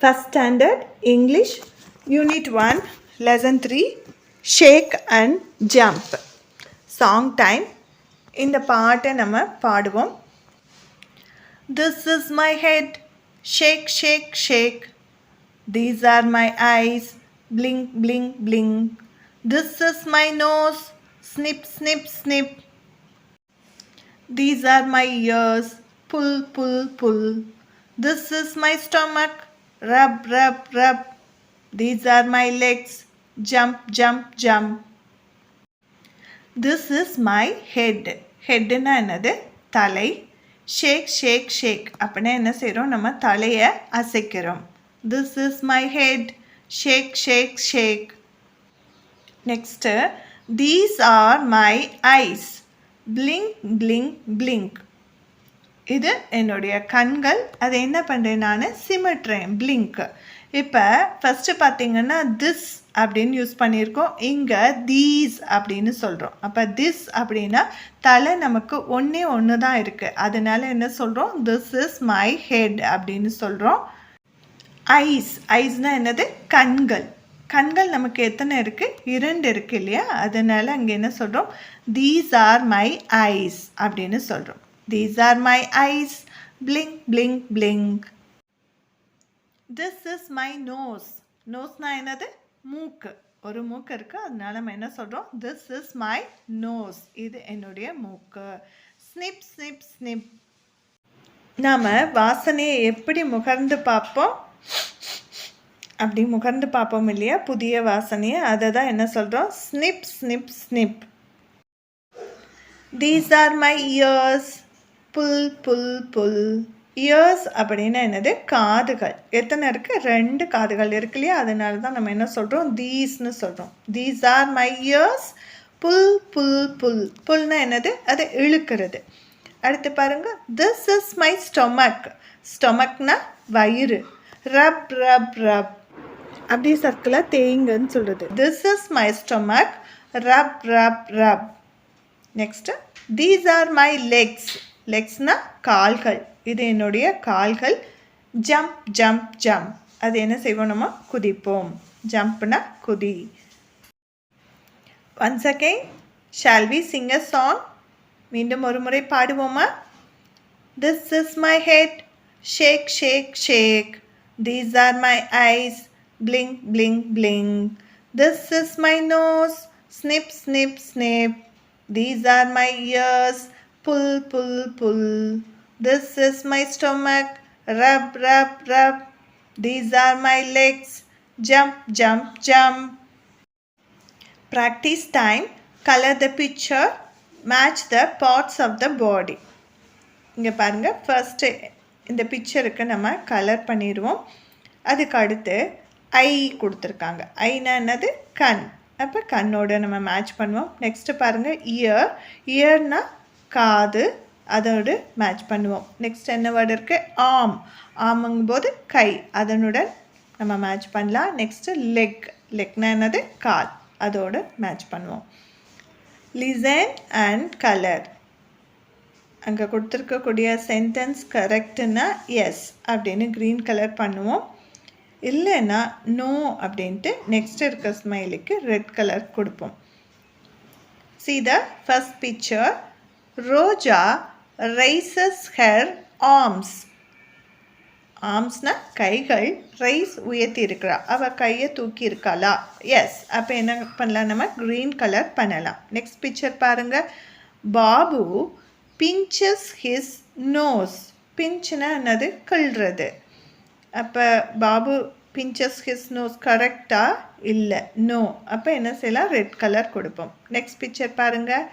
First Standard English Unit 1 Lesson 3 Shake and Jump. Song time. இந்த பாட்டை நம்ம பாடுவோம். This is my head, shake, shake, shake. These are my eyes, blink, blink, blink. This is my nose, snip, snip, snip. These are my ears, pull, pull, pull. This is my stomach, rub, rub, rub. These are my legs, jump, jump, jump. This is my head. ஹெட்னா என்னது? தலை. ஷேக் shake ஷேக் அப்படின்னா என்ன செய்கிறோம்? நம்ம தலையை அசைக்கிறோம். This is my head. Shake, shake, shake. Next, these are my eyes. Blink, blink, blink. இது என்னுடைய கண்கள். அதை என்ன பண்ணுறேன்? நான் சிமிட்றேன். பிளிங்க். இப்போ ஃபஸ்ட்டு பார்த்தீங்கன்னா திஸ் அப்படின்னு யூஸ் பண்ணியிருக்கோம். இங்கே தீஸ் அப்படின்னு சொல்கிறோம். அப்போ திஸ் அப்படின்னா தலை நமக்கு ஒன்று தான் இருக்குது. அதனால என்ன சொல்கிறோம்? திஸ் இஸ் மை ஹெட் அப்படின்னு சொல்கிறோம். ஐஸ். ஐஸ்னால் என்னது? கண்கள். கண்கள் நமக்கு எத்தனை இருக்குது? 2 இருக்குது இல்லையா? அதனால் அங்கே என்ன சொல்கிறோம்? தீஸ் ஆர் மை ஐஸ் அப்படின்னு சொல்கிறோம். These are my eyes. Blink, blink, blink. This is my nose. Noseனா என்னது? மூக்கு. ஒரு மூக்கு இருக்குது. அதனால நம்ம என்ன சொல்கிறோம்? This is my nose. இது என்னுடைய மூக்கு. Snip, snip, snip. நாம் வாசனையை எப்படி முகர்ந்து பார்ப்போம்? அப்படி முகர்ந்து பார்ப்போம் இல்லையா? புதிய வாசனையை. அதை தான் என்ன சொல்கிறோம்? Snip, snip, snip. These are my ears. Pull pull pull. Ears அப்படின்னா என்னது? காதுகள். எத்தனை இருக்குது? 2 காதுகள் இருக்கு இல்லையா? அதனால தான் நம்ம என்ன சொல்கிறோம்? தீஸ்னு சொல்கிறோம். These are my ears. Pull pull pull. புல்னா என்னது? அதை இழுக்கிறது. அடுத்து பாருங்க. This is my stomach. ஸ்டொமக்னா வயிறு. Rub rub rub. அப்படி சர்க்கிளாக தேய்ங்கன்னு சொல்கிறது. This is my stomach. Rub rub rub. Next these are my legs. லெக்ஸ்னா கால்கள். இது என்னுடைய கால்கள். Jump jump jump. அது என்ன செய்வோம்? நம்ம குதிப்போம். ஜம்ப்னா குதி. Once again shall we sing a song? மீண்டும் ஒரு முறை பாடுவோமா? This is my head, shake shake shake. These are my eyes, blink blink blink. This is my nose, sniff sniff sniff. These are my ears, pull, pull, pull. This is my stomach, rub, rub, rub. These are my legs, jump, jump, jump. Practice time. Color the picture, match the parts of the body. இங்கே பாருங்கள். First இந்த பிக்சருக்கு நம்ம colour பண்ணிடுவோம். அதுக்கு அடுத்து ஐ கொடுத்துருக்காங்க. ஐனா என்னது? கண். அப்போ கண்ணோட நம்ம மேட்ச் பண்ணுவோம். நெக்ஸ்ட்டு பாருங்கள் இயர். இயர்னா காது. அதோடு மேட்ச் பண்ணுவோம். நெக்ஸ்ட் என்ன வேர்டு இருக்குது? ஆம். ஆமுங்கும்போது கை. அதனுடன் நம்ம மேட்ச் பண்ணலாம். Next leg. லெக்னா என்னது? கால். அதோடு மேட்ச் பண்ணுவோம். Listen and colour. அங்கே கொடுத்துருக்கக்கூடிய சென்டென்ஸ் கரெக்டுன்னா எஸ் அப்படின்னு க்ரீன் கலர் பண்ணுவோம். இல்லைன்னா நோ அப்படின்ட்டு நெக்ஸ்ட் இருக்க ஸ்மைலுக்கு ரெட் கலர் கொடுப்போம். See the first picture. Roja raises her arms. ஆர்ம்ஸ்னா கைகள். ரைஸ் உயர்த்தி இருக்கிறா. அவள் கையை தூக்கி இருக்காளா? எஸ். அப்போ என்ன பண்ணலாம்? நம்ம க்ரீன் கலர் பண்ணலாம். நெக்ஸ்ட் பிக்சர் பாருங்கள். Babu pinches his nose. பிஞ்சுனா என்னது? கிள்றது. அப்போ பாபு பிஞ்சஸ் ஹிஸ் நோஸ் கரெக்டா? இல்லை, நோ. அப்போ என்ன செய்யலாம்? ரெட் கலர் கொடுப்போம். நெக்ஸ்ட் பிக்சர் பாருங்கள்.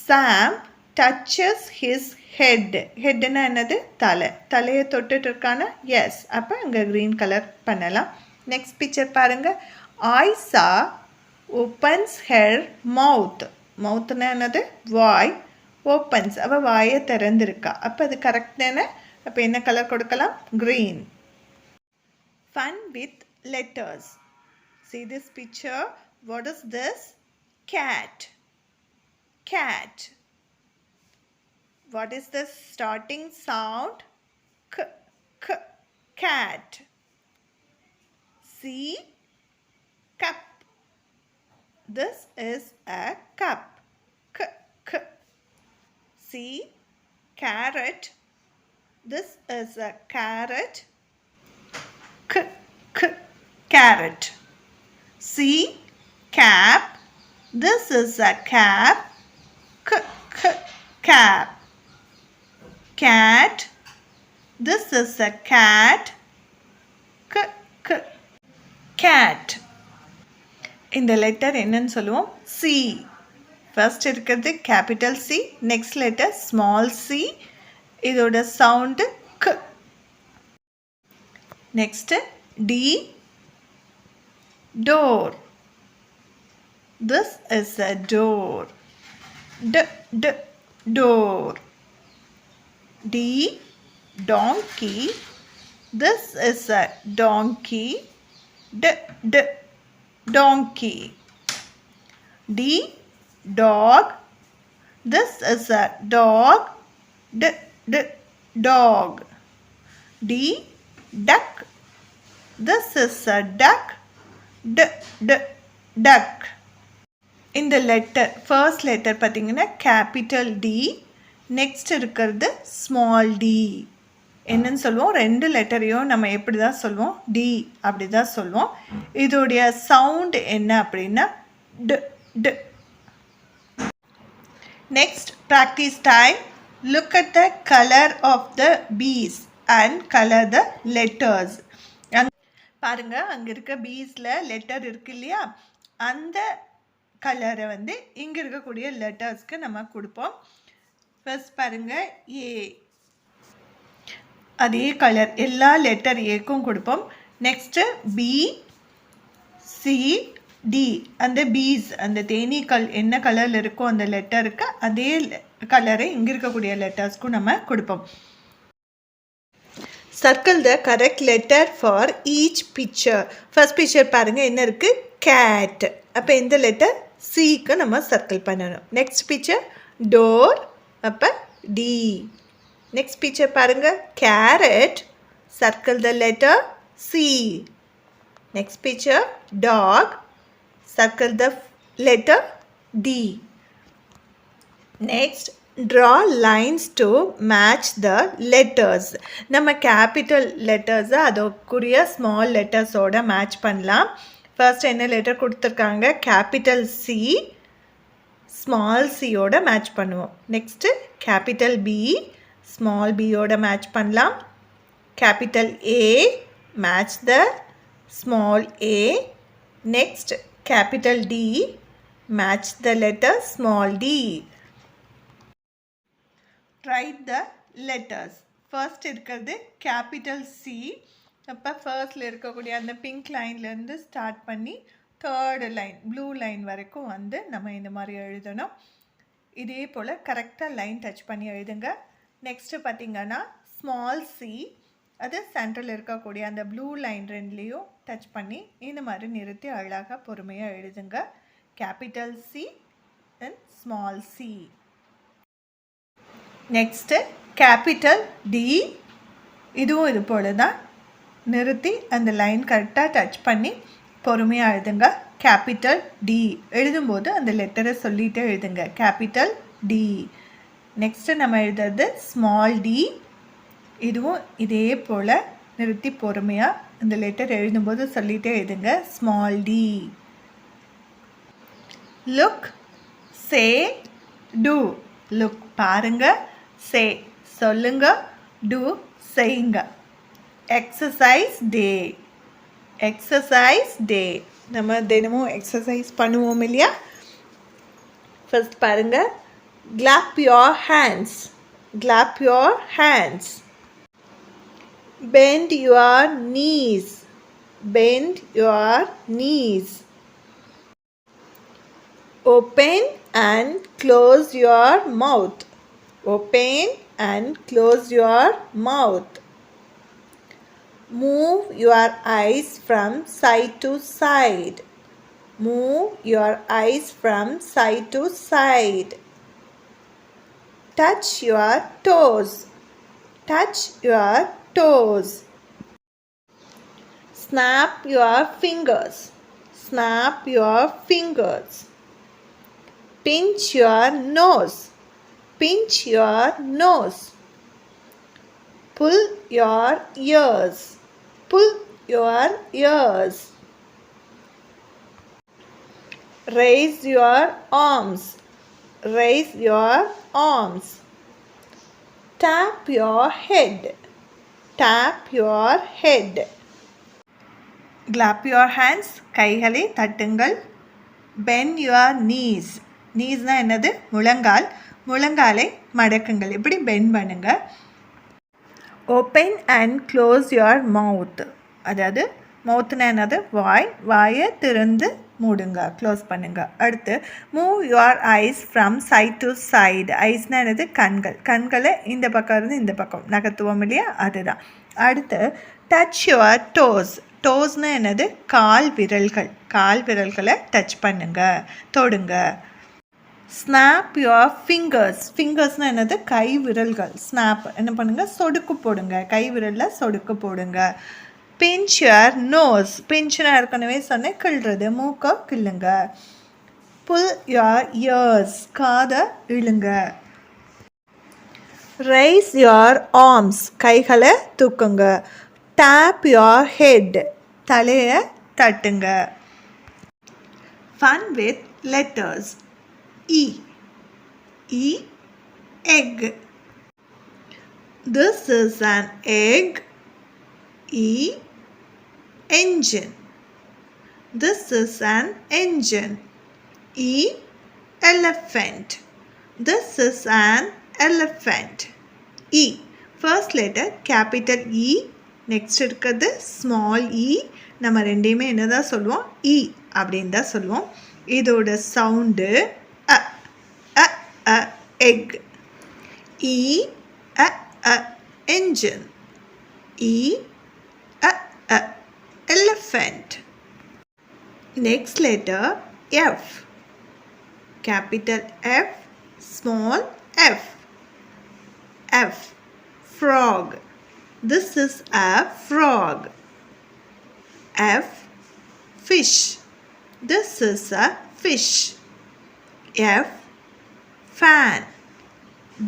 சாம் டச்சஸ் ஹிஸ் ஹெட். ஹெட்னா என்னது? தலை. தலையை தொட்டுட்டு இருக்கானா? எஸ். அப்போ அங்கே க்ரீன் கலர் பண்ணலாம். நெக்ஸ்ட் பிக்சர் பாருங்கள். ஆயிஷா ஓப்பன்ஸ் ஹெர் மவுத். மவுத்னா என்னது? வாய். ஓப்பன்ஸ். அவள் வாயை திறந்துருக்கா. அப்போ அது கரெக்டான. அப்போ என்ன கலர் கொடுக்கலாம்? Green. Fun with letters. See this picture. What is this? Cat. Cat. What is the starting sound? K. K. Cat. C. Cup. This is a cup. K, k. C. Carrot. This is a carrot. K, k. Carrot. C. Cap. This is a cap. K, k. Cap. Cat. This is a cat. K, k. Cat. இந்த letter என்னன்னு சொல்லுவோம்? C. First இருக்கிறது capital C, next letter small c, இதோட sound க். Next D. Door. This is a door. D, d, door. D. Donkey. This is a donkey. D, d, donkey. D. Dog. This is a dog. D, d, dog. D. Duck. This is a duck. D, d, duck. இந்த letter first letter பார்த்தீங்கன்னா capital D, next இருக்கிறது small D. என்னன்னு சொல்லுவோம்? ரெண்டு லெட்டரையும் நம்ம எப்படி தான் சொல்லுவோம்? டி அப்படி தான் சொல்லுவோம். இதோடைய சவுண்ட் என்ன அப்படின்னா டு டு. Next practice time. Look at the colour of the piece and colour the letters. பாருங்க, அங்கே இருக்க பீஸில் லெட்டர் இருக்கு இல்லையா, அந்த கலரை வந்து இங்கே இருக்கக்கூடிய லெட்டர்ஸ்க்கு நம்ம கொடுப்போம். ஃபர்ஸ்ட் பாருங்க, ஏ, அதே கலர் எல்லா லெட்டர் ஏக்கும் கொடுப்போம். நெக்ஸ்ட்டு பி, சி, டி, அந்த பீஸ் அந்த தேனீக்கள் என்ன கலரில் இருக்கோ அந்த லெட்டருக்கு அதே கலரை இங்கே இருக்கக்கூடிய லெட்டர்ஸ்க்கும் நம்ம கொடுப்போம். Circle the correct letter for each picture. First picture பாருங்கள் என்ன இருக்குது? கேட். அப்போ இந்த லெட்டர் சிக்கு நம்ம சர்க்கிள் பண்ணணும். நெக்ஸ்ட் பிக்சர் டோர், அப்போ டி. நெக்ஸ்ட் பிக்சர் பாருங்கள் carrot, circle the letter C. Next picture dog, circle the letter D. Next, draw lines to match the letters. நம்ம capital letters அதோக்குரிய small letters ஓட match பண்ணலாம். First என்ன letter கொடுத்திருக்காங்க? capital C, small c ஓட match பண்ணுவோம். Next, capital B, small b ஓட match பண்ணலாம். capital A, match the small a. Next, capital D, match the letter small d. Write the letters. First இருக்கிறது capital C. அப்போ ஃபர்ஸ்டில் இருக்கக்கூடிய அந்த pink லைன்லேருந்து start பண்ணி third line blue line வரைக்கும் வந்து நம்ம இந்த மாதிரி எழுதணும். இதே போல் கரெக்டாக லைன் டச் பண்ணி எழுதுங்க. நெக்ஸ்ட்டு பார்த்திங்கன்னா ஸ்மால் சி, அது சென்டரில் இருக்கக்கூடிய அந்த ப்ளூ லைன் ரெண்டுலேயும் டச் பண்ணி இந்த மாதிரி நிறுத்தி அழகாக பொறுமையாக எழுதுங்க. Capital C and small C. Next capital D, இதுவும் இது போல் தான் நிறுத்தி அந்த லைன் கரெக்டாக டச் பண்ணி பொறுமையாக எழுதுங்க. கேபிட்டல் டி எழுதும்போது அந்த லெட்டரை சொல்லிகிட்டே எழுதுங்க. Capital D. நெக்ஸ்ட்டு நம்ம எழுதுறது ஸ்மால் டி, இதுவும் இதே போல் நிறுத்தி பொறுமையாக இந்த லெட்டர் எழுதும்போது சொல்லிகிட்டே எழுதுங்க. Small D. Look, say, do. Look பாருங்க, சே சொல்லுங்க, டூ செய்யுங்க. எக்ஸசைஸ் டே. எக்ஸசைஸ் டே, நம்ம தினமும் எக்ஸசைஸ் பண்ணுவோம் இல்லையா? ஃபர்ஸ்ட் பாருங்க, clap your hands. Clap your hands. Bend your knees. Bend your knees. Open and close your mouth. Open and close your mouth. Move your eyes from side to side. Move your eyes from side to side. Touch your toes. Touch your toes. Snap your fingers. Snap your fingers. Pinch your nose. Pinch your nose. Pull your ears. Pull your ears. Raise your arms. Raise your arms. Tap your head. Tap your head. Clap your hands. கைகளை தட்டுங்கள். Bend your knees. kneesனா என்னது? முழங்கால். முழங்காலை மடக்குங்கள். இப்படி bend பண்ணுங்க. Open and close your mouth. அதாவது மவுத்னா என்னது? வாய். வாயை திறந்து மூடுங்க, க்ளோஸ் பண்ணுங்க. அடுத்து move your eyes from side to side. ஐஸ்னா என்னது? கண்கள். கண்களை இந்த பக்கம் இருந்து இந்த பக்கம் நகர்த்துவோம் இல்லையா, அதுதான். அடுத்து டச் யுவர் டோஸ். டோஸ்னா என்னது? கால் விரல்கள். கால் விரல்களை டச் பண்ணுங்க, தொடுங்க. Snap your fingers. ஃபிங்கர்ஸ்னால் என்னது? கை விரல்கள். ஸ்னாப் என்ன பண்ணுங்க? சொடுக்கு போடுங்க. கை விரலில் சொடுக்கு போடுங்க. Pinch your nose. பிஞ்ச்னா ஏற்கனவே சொன்னேன், கிள்றது. மூக்கை கிள்ளுங்க. புல் யுவர் இயர்ஸ். காதை இழுங்க. Raise your arms. கைகளை தூக்குங்க. Tap your head. தலையை தட்டுங்க. Fun with letters. E. E. Egg. This is an egg. E. Engine. This is an engine. E. Elephant. This is an elephant. E. First letter capital E. Next இருக்கிறது small e. நம்ம ரெண்டையுமே என்னதான் சொல்லுவோம்? E அப்படின்னு தான் சொல்லுவோம். இதோட sound egg. E. Engine. E. Elephant. Next letter F. Capital F, small f. F. Frog. This is a frog. F. Fish. This is a fish. F. Fan.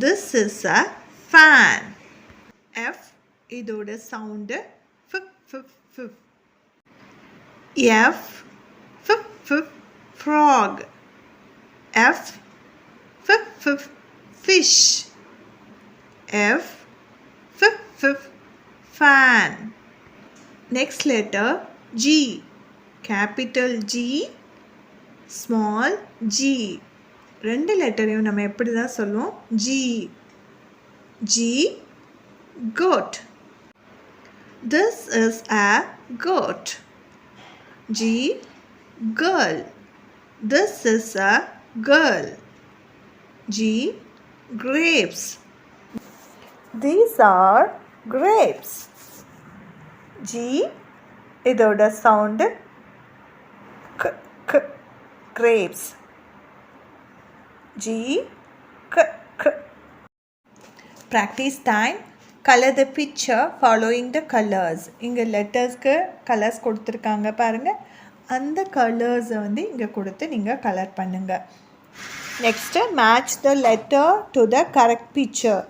This is a fan. F. இதோட sound f. F. Frog. F. Fish. F. Fan. Next letter G. Capital G, small g. ரெண்டு லெட்டரையும் நம்ம எப்படி தான் சொல்லுவோம்? G. G. Goat. This is a goat. G. Girl. This is a girl. G. Grapes. These are grapes. G. இதோட sound grapes. G. Practice time. Color the picture following the colors. இங்கே லெட்டர்ஸ்க்கு colours கொடுத்துருக்காங்க பாருங்கள். அந்த கலர்ஸை வந்து இங்கே கொடுத்து நீங்கள் colour பண்ணுங்கள். Next match the letter to the correct picture.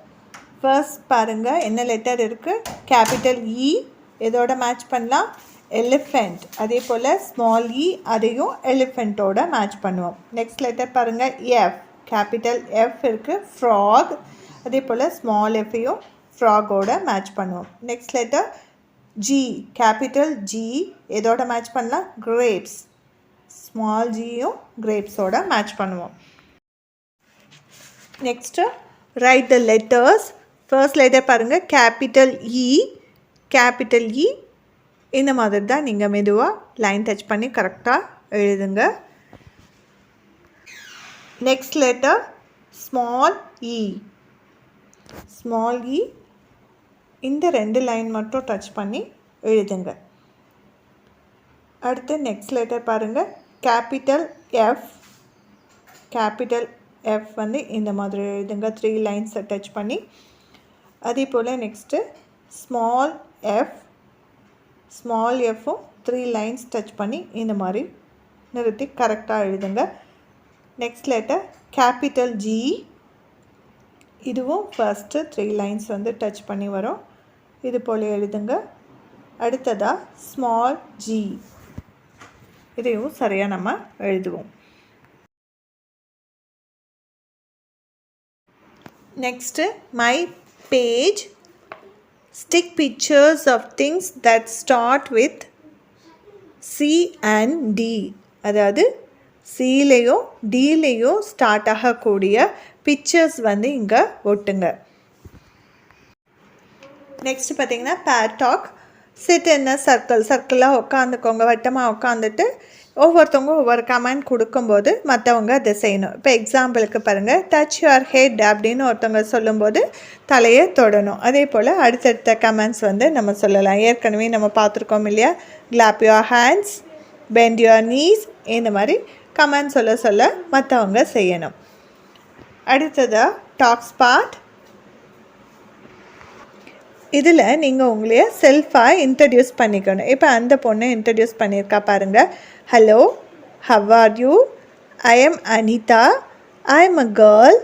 First பாருங்கள் என்ன லெட்டர் இருக்குது? கேபிட்டல் இ. எதோட மேட்ச் பண்ணலாம்? எலிஃபெண்ட். அதே போல் ஸ்மால் இ, அதையும் எலிஃபெண்ட்டோட மேட்ச் பண்ணுவோம். நெக்ஸ்ட் லெட்டர் பாருங்கள் எஃப். கேபிட்டல் எஃப் இருக்குது. ஃப்ராக். அதே போல் ஸ்மால் எஃப்பையும் ஃப்ராகோட மேட்ச் பண்ணுவோம். Next letter G. Capital G எதோட மேட்ச் பண்ணலாம்? கிரேப்ஸ். ஸ்மால் ஜியும் கிரேப்ஸோட மேட்ச் பண்ணுவோம். Next right the letters. First letter பாருங்கள் கேபிட்டல் இ. கேபிட்டல் இ இந்த மாதிரி தான் நீங்கள் மெதுவாக லைன் டச் பண்ணி கரெக்டாக எழுதுங்க. Next letter small E. Small E இந்த ரெண்டு லைன் மட்டும் டச் பண்ணி எழுதுங்க. அடுத்து நெக்ஸ்ட் லெட்டர் பாருங்கள் கேபிட்டல் எஃப். கேபிட்டல் எஃப் வந்து இந்த மாதிரி எழுதுங்க, 3 லைன்ஸை டச் பண்ணி. அதே போல் நெக்ஸ்ட்டு ஸ்மால் எஃப். ஸ்மால் எஃப்பும் 3 லைன்ஸ் டச் பண்ணி இந்த மாதிரி நிறுத்தி கரெக்டாக எழுதுங்க. நெக்ஸ்ட் லெட்டர் கேபிட்டல் ஜி, இதுவும் ஃபஸ்ட்டு 3 லைன்ஸ் வந்து டச் பண்ணி வரும், இது போல் எழுதுங்க. அடுத்ததாக ஸ்மால் ஜி, இதையும் சரியாக நம்ம எழுதுவோம். Next my page, stick pictures of things that start with C and D. அதாவது சிலேயோ டிலேயோ ஸ்டார்ட் ஆகக்கூடிய பிக்சர்ஸ் வந்து இங்கே ஒட்டுங்க. நெக்ஸ்ட் பார்த்தீங்கன்னா பேர் டாக். சிட் என்ன சர்க்கிளாக உட்காந்துக்கோங்க, வட்டமாக உட்காந்துட்டு ஒவ்வொருத்தவங்க ஒவ்வொரு கமெண்ட் கொடுக்கும்போது மற்றவங்க அதை செய்யணும். இப்போ எக்ஸாம்பிளுக்கு பாருங்கள், டச் யுவர் ஹெட் அப்படின்னு ஒருத்தவங்க சொல்லும்போது தலையை தொடணும். அதே போல் அடுத்தடுத்த கமெண்ட்ஸ் வந்து நம்ம சொல்லலாம். ஏற்கனவே நம்ம பார்த்துருக்கோம் இல்லையா, clap your hands, bend your knees, இந்த மாதிரி கமெண்ட் சொல்ல சொல்ல மற்றவங்க செய்யணும். அடுத்ததாக டாக்ஸ் பார்ட். இதில் நீங்கள் உங்களையே செல்ஃபாக இன்ட்ரடியூஸ் பண்ணிக்கணும். இப்போ அந்த பொண்ணை இன்ட்ரடியூஸ் பண்ணியிருக்கா பாருங்கள். Hello, how are you, I am Anitha, I am a girl,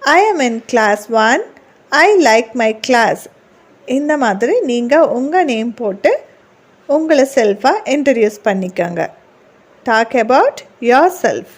I am in class 1, I like my class. இந்த மாதிரி நீங்கள் உங்கள் நேம் போட்டு உங்களை செல்ஃபாக இன்ட்ரடியூஸ் பண்ணிக்கோங்க. Talk about your self.